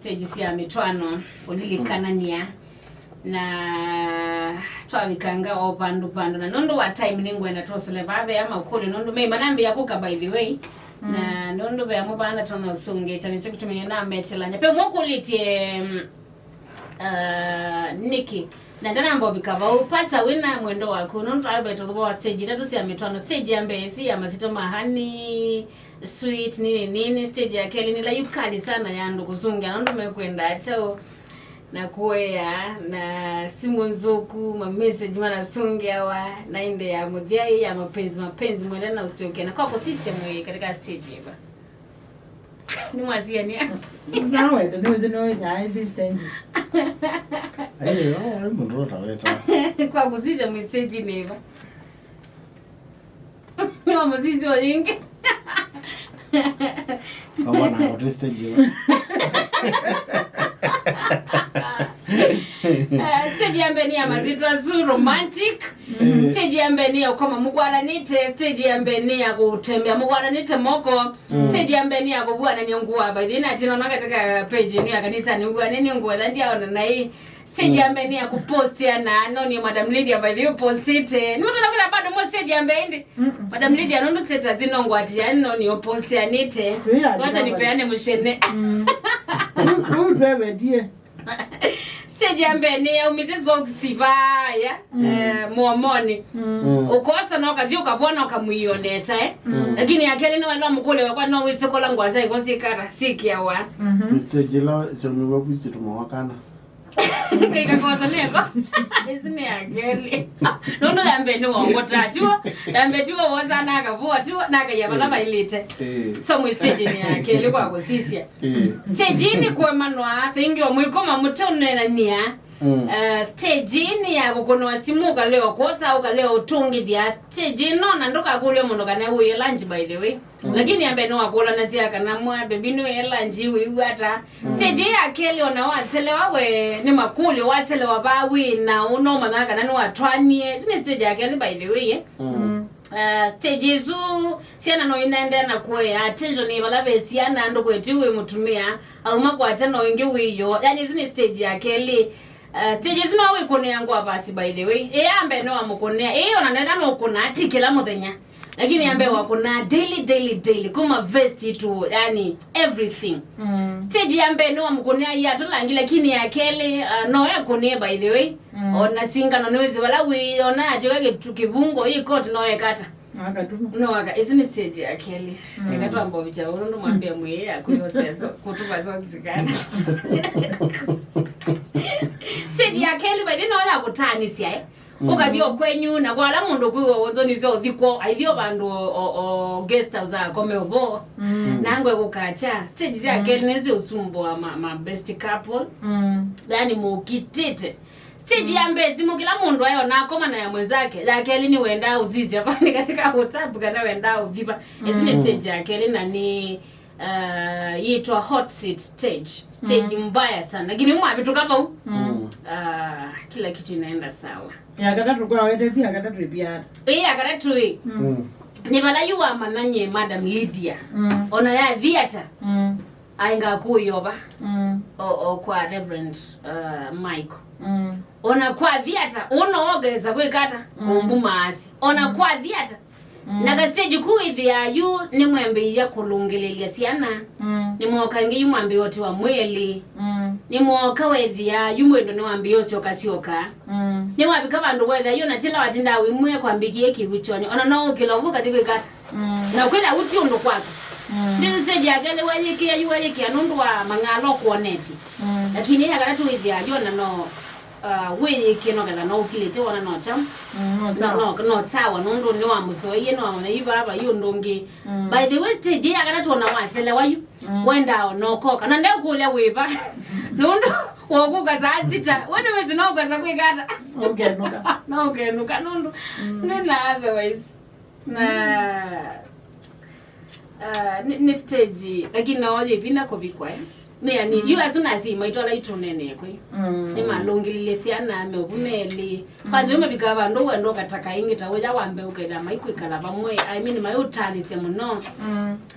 Stage ya mitwano ulikanania na twabikanga opandu na nondo wa time ningwenda tosele babe ama ukole nondo me manambi yakuka by the way na nondo be amubana tona usunge cyane cyo kutumenya na metelanya pe mokulitie Nikki na ndana mbo bikaba upasa wina mwendo wako nondo Albert obo stage tatu si ya mitwano stage ya mbesi ya mazito mahani sweet nini stage ya keli nila yukali sana yandu kuzunga nondo mekwenda achao na kuya na simu nzuku ma message mara sungia wa na inde ya mudhiai ya mapenzi mwenda na usitoke na kwa system hii katika stage hivi ni mwazia ni nawe ndio ya hizi stage ayo mundu taweta kwa kuziza mu stage ni hivi ni mwazizi wengi kama na kwa stage stage ya mbeni ya mazitwa zu romantic stage ya mbeni ya kama mugwaranite stage ya mbeni ya kutembea mugwaranite moko stage ya mbeni ya kubua na nyongua baadhi tino na katika page ni ya kanisa ni ngua nini ngua la ndia na hii stage ya mbeni ya kupost ya na noni Madam Lydia by the post it ni mtu nakula bado mo stage ya mbeni Madam Lydia nondo seta zinongwa ati ya noni post ya nite wacha nipeane mshene wewe die sejambeni umizizo kusibaya muomoni ukosa na okathi ukabona ukamuyonesa lakini akeli ni wala mukule wakwa no wisikola ngwaza ikosikara sikiawa stage la somiwa kusituma wakana kika kosa neko isini akeli nono yambeni wongotatu yambetiwa wozana akavua tu nakayabala bailite so mu stage ni akeli kwa kusisia stage ni kwa manwa singi omwikoma mutone na nia stage ni ya kukono simuka leo kosa au leo utungi dia stage no na ndoka kule muno kana uye lunch by the way lakini ambe no akola na sia kana mwa bebino ye lunch wi hata stage ya kele ona waselewa we ni makule waselewa bawi na uno manaka nani watwanie sine stage ya kele by the way stage zu siana no inaenda na kuya attention ni balabe siana ndo kwetiwe mutumia au makwata no ingi wiyo yani zini stage ya kele stage zino we kone yangu abasi by the way ambe no amukonea ona nenda no kuna tikela muthenya lakini ambe wakona daily kuma vest to yani everything stage ambe no amukonea ya tolangi lakini yakele no yakone by the way ona singa no nwezi wala we ona ajogage tukibungo iko tunoyekata akatuma no aka isini stage yakele ekatwa mbo bicha urundo mwambie mwe akuyoseso kutuba zokuzikana stage yakele by the no ya kutanisia ukathio kwenyu na kwala mundu kwiwo wozoni zo thiko aithio bandu o guest house akome obo nangwe kukacha stage ya kele nezo usumbo ma best couple yani mukitete stage ya mbezi mukila mundu ayo nakoma na ya mwenzake ya kele ni wenda uzizi hapa ni katika WhatsApp kana wenda uviba isini stage ya kele na ni yitwa hot seat stage mbaya sana lakini mwapi tukapa kila kitu inaenda sawa ya katatu kwa wende si akatatu pia akatatu ni bala yuwa mananye Madam Lydia ona ya theater ainga kuyoba o kwa Reverend Michael ona kwa theater ogeza kwekata kumbu maasi ona kwa theater na gaseji kuithia yu ni mwembe ya kulungelelia siana ni mwokangi yu mwambe wote wa mweli ni mwoka wethia yu mwendo ni wambe yote okasioka ni wabika bandu wethia yu na tila watinda wimwe kwa mbikie kiwichoni ona no kilovuka tiko ikata na kwenda uti ondo kwako ni seji agale wajikia yu wajikia nundu wa mangalo kuoneti lakini ya garatu withia yu na no wewe kino kaza no kilete wana no cham no sawa nondo ni wa muzoye no na iba aba yu ndongi by the way stage ya kana tona wasele wayu wenda no koka na ndau kule weba nondo wokuka za zita wene wezi no kaza kwekata nuka nondo nena otherwise na ni stage lakini na waje pina ko bikwa me ni you as una si maitola itunene kwe ni malungilile siana me obuneli kwanze mabika bantu wendo kataka ingi taweja wambe ukeda maikwikala bamwe I mean mayutani se muno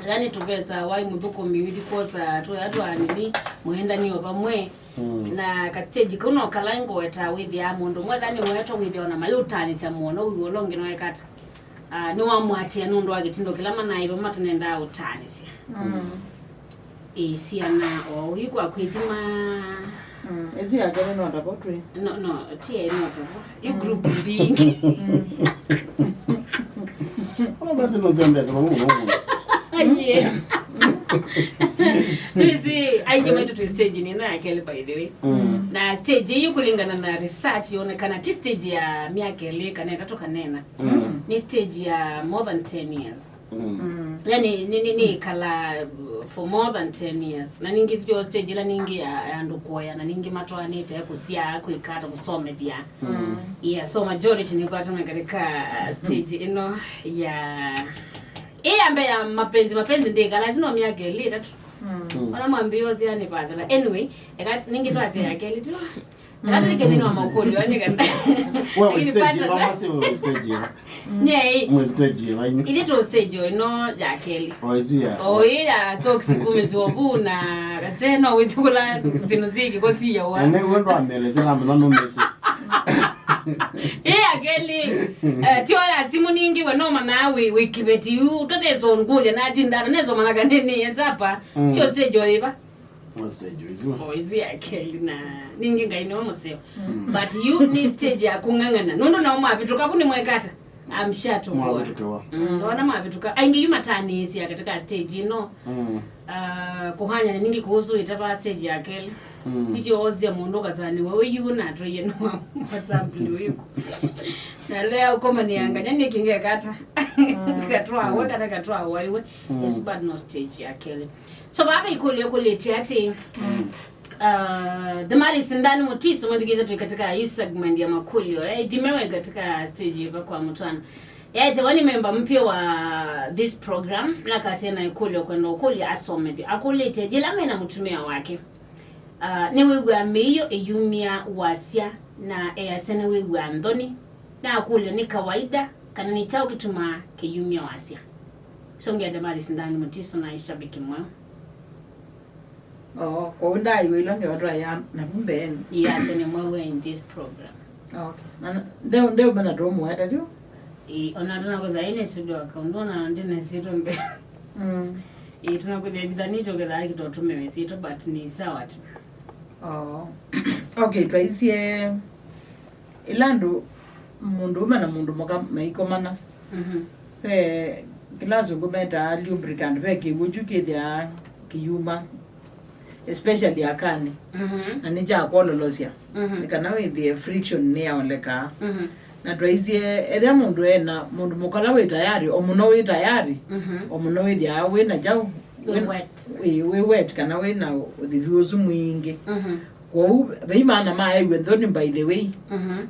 yani tugeza wai muthuku miwili koza tu Athiani muenda niyo bamwe na ka stage kuno kalango weta with ya mundu mwathani weto with ona mayutani se muno uyolonge no ekata ni wamwati anundu agitindo kila mana ibo matanenda utani se siana o yuko akwitima ezu ya gero no atakotwe no tie no atako you group being Ona basi no zembe tunamu. yeah I came to stage ni na Akeli by the way na stage hiyo kulingana na research yonekana ti stage ya miaka ile kana itatoka nena ni stage ya more than 10 years yani ni kala for more than 10 years na ningi sio stage la ningi ya ndukoya na ningi matwani ite kusia kuikata kusome pia yeah so majority ni kwa tuna katika stage ino ya ambe ya mapenzi ndiga lazima miaka ile tatu wana mwambio ziani padala anyway ningi twaze Akeli tu Nati kedino makoli wani kana. Well, stage mama se stage. Nei. Mo stage wani. Ile to stage no ya Akeli. Oizuya. Oya so kusikumezo buna katsena wizikula zinoziki kosi ya wa. Ane wendo amele zela mno mesi. Akeli tio ya simu ningi we no mana we kibeti utotezo ngule na tindara nezo managa nini yenzapa tio stage iba. Stage izwa. Oizi Akeli na ningi ngaino museo. But you need stage ya kungangana. Nondo na umapituka kuni mwekata. Amshato kwa. Wana mapituka. Aingi yuma tanisi ya katika stage no. Kuhanya ni ningi kuhusu itaba stage ya Akeli. Ijo ozia mundu kazani wewe yuna troye no masambli wiko. Na leo koma nianganya nikinge kata. Katwa waka katwa waiwe. Is bad no stage ya Akeli. So baba ikole ati the mali sindani mutiso mwadigeza tu katika hii segment ya makulio dimewe katika stage hapa kwa mtwana tewani member mpya wa this program laka sena ikulio kwenda ukuli asomedi akulete jela mena mtumia wake ni wewe ameyo eyumia wasia na asena wewe andoni na akulio ni kawaida kana ni chao kituma kiyumia wasia songe the mali sindani mutiso na ishabiki moyo. Kwa undai wilo ndio watu ya na mbeni. Yes, and we're in this program. Okay. Ndio bana dromu hata tu. Onatuna kwa zaine studio akaundona ndine sito mbe. Tunakuja bidhani toke dali kitotume sito but ni sawa tu. Okay, twaisie ilandu mundu na mundu moka maikomana. Kilazo gumeta lubricant peke wujuke dia kiyuma. Especially akane anija kwololoa nikana with the friction near oleka na twaisie ere mundu ena mundu mukala we tayari omuno we tayari omuno we dia we na jau we wet kana we na uthiuzu mwingi kwa beimana mai we thoni by the way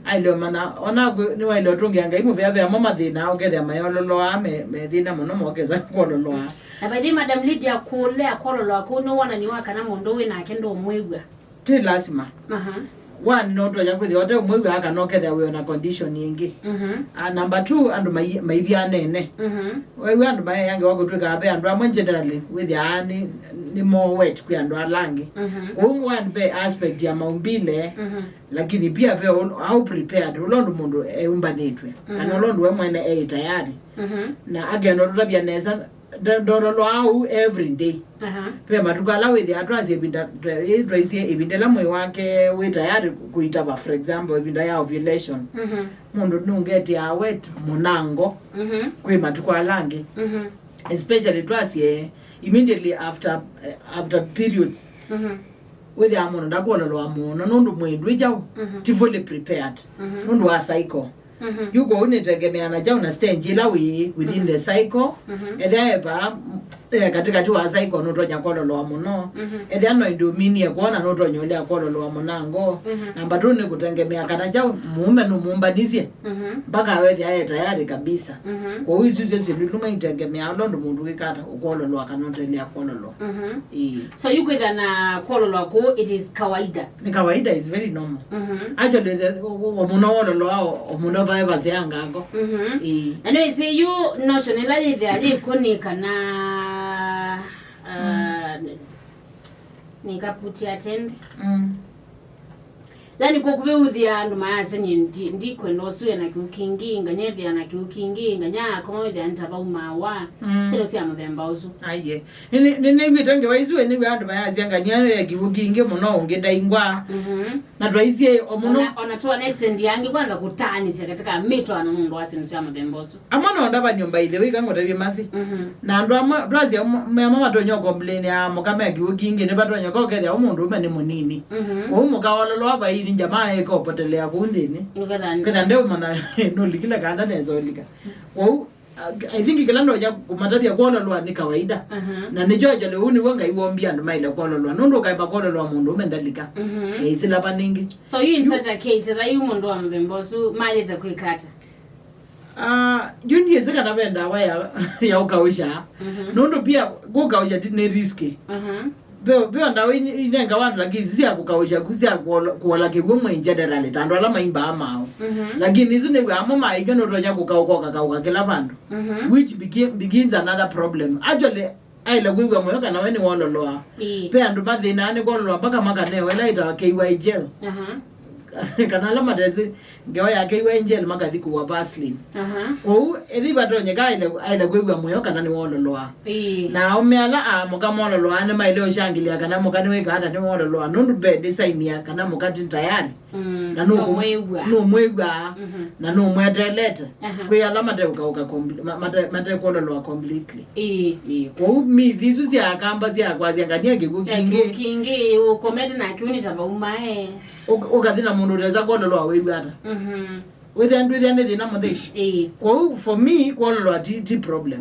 ailo mana ona ni wailo tungi anga imu bya mama thina ogere mayololoa me thina muno mogeza kwololoa na baadhi madam Lydia kule akololoa kuno wana niwaka na mundu we na kendo mwegwa ti lazima one noto ya kwithi ote mwegwa aka no ketha we na condition ingi number 2 andu maibia nene we andu mai yange wagotweka ape andu amwe generally with yani ni more wet kwa andu alangi one be aspect ya maumbile lakini pia pe how prepared ulondo mundu umbanitwe kana ulondo we mwene tayari na ageno tutabia nesa ndorolo au every day pe matukala with atwasi ebinda twaisi ebindela mwe wake we tayari kuitaba for example ebinda ya ovulation mundu nungeti ya wet munango kwe matukala especially twasi immediately after periods with the amono ndakololo amono nondu mwendwe jaw ti fully prepared nondu wa cycle yuko unitegemea na jao na stage ila within the cycle eba katikati wa cycle no tonya kwololoa muno ethia no idomini kuona no tonya ile kwololoa munango namba 2 ni kutegemea kana jao mume no mumbanizie mpaka wewe thia tayari kabisa kwa hiyo hizo ziluma itegemea ndo mundu wikata kwololoa kana tele kwololoa so yuko na kwololoa ko it is kawaida ni kawaida is very normal actually muno kwololoa muno bae bazianga go anyway say you notion ila ile ali konika na nikaputia tende yani kokube uthia andu maase ndi kwenda suya na kiukinginga nyevya na kiukinginga nya koma thia ntaba umawa sino sia muthemba usu aye ni bitange waizwe ni andu maase anga nyano ya kiukinge muno ungenda ingwa na twaizie omuno ona to an extend yangi kwanza kutani sia katika mito anu mundu wasino sia muthemba usu amana ndaba nyumba ile wika ngotavye masi na andu amazia mama tonyo complain ya mukama ya kiukinge ne batonyo kokethia umundu ume ni munini umuka walolo aba jamaa eko potelea kundini kada ndio mana no likila kanda nezolika I think kila ndo ya kumatavya kwololoa ni kawaida na nijoja leo ni wanga iwombia ndo maile kwololoa ndo kaiba kwololoa mundu umendalika isila paningi so you in such a case that you mundu wa mthembosu maile ta kwikata jundi yezeka na benda wa ya ukausha ndo pia kukausha ni risky Beo ndawe inenga wantu lakini zia kukausha kuzia kuola kigomwe in general tando ala maimba amao lakini izo ne amama igeno ronya kukauka kila bandu which begins another problem actually aila gwiwa moyo kana weni wololoa pe andu mathina ni wololoa mpaka makane wela ita KY gel kana la madezi ngewa ya KY gel magathi kuwa Vaseline ko ebi badonye aila gwiwa moyo kana ni wololoa na umeala amoka wololoa ne maile oshangilia kana mokani we kana ni wololoa nundu be design ya kana mokati tayari na no mwegwa na no mwedelete kwe alama de uka mate kwololoa completely ko mi visu sia kamba sia kwazi ngania kingi ukomete na kiuni taba umae ukathina mundu reza kwololoa weigwa ata within thina muthi ko for me kwololoa ti problem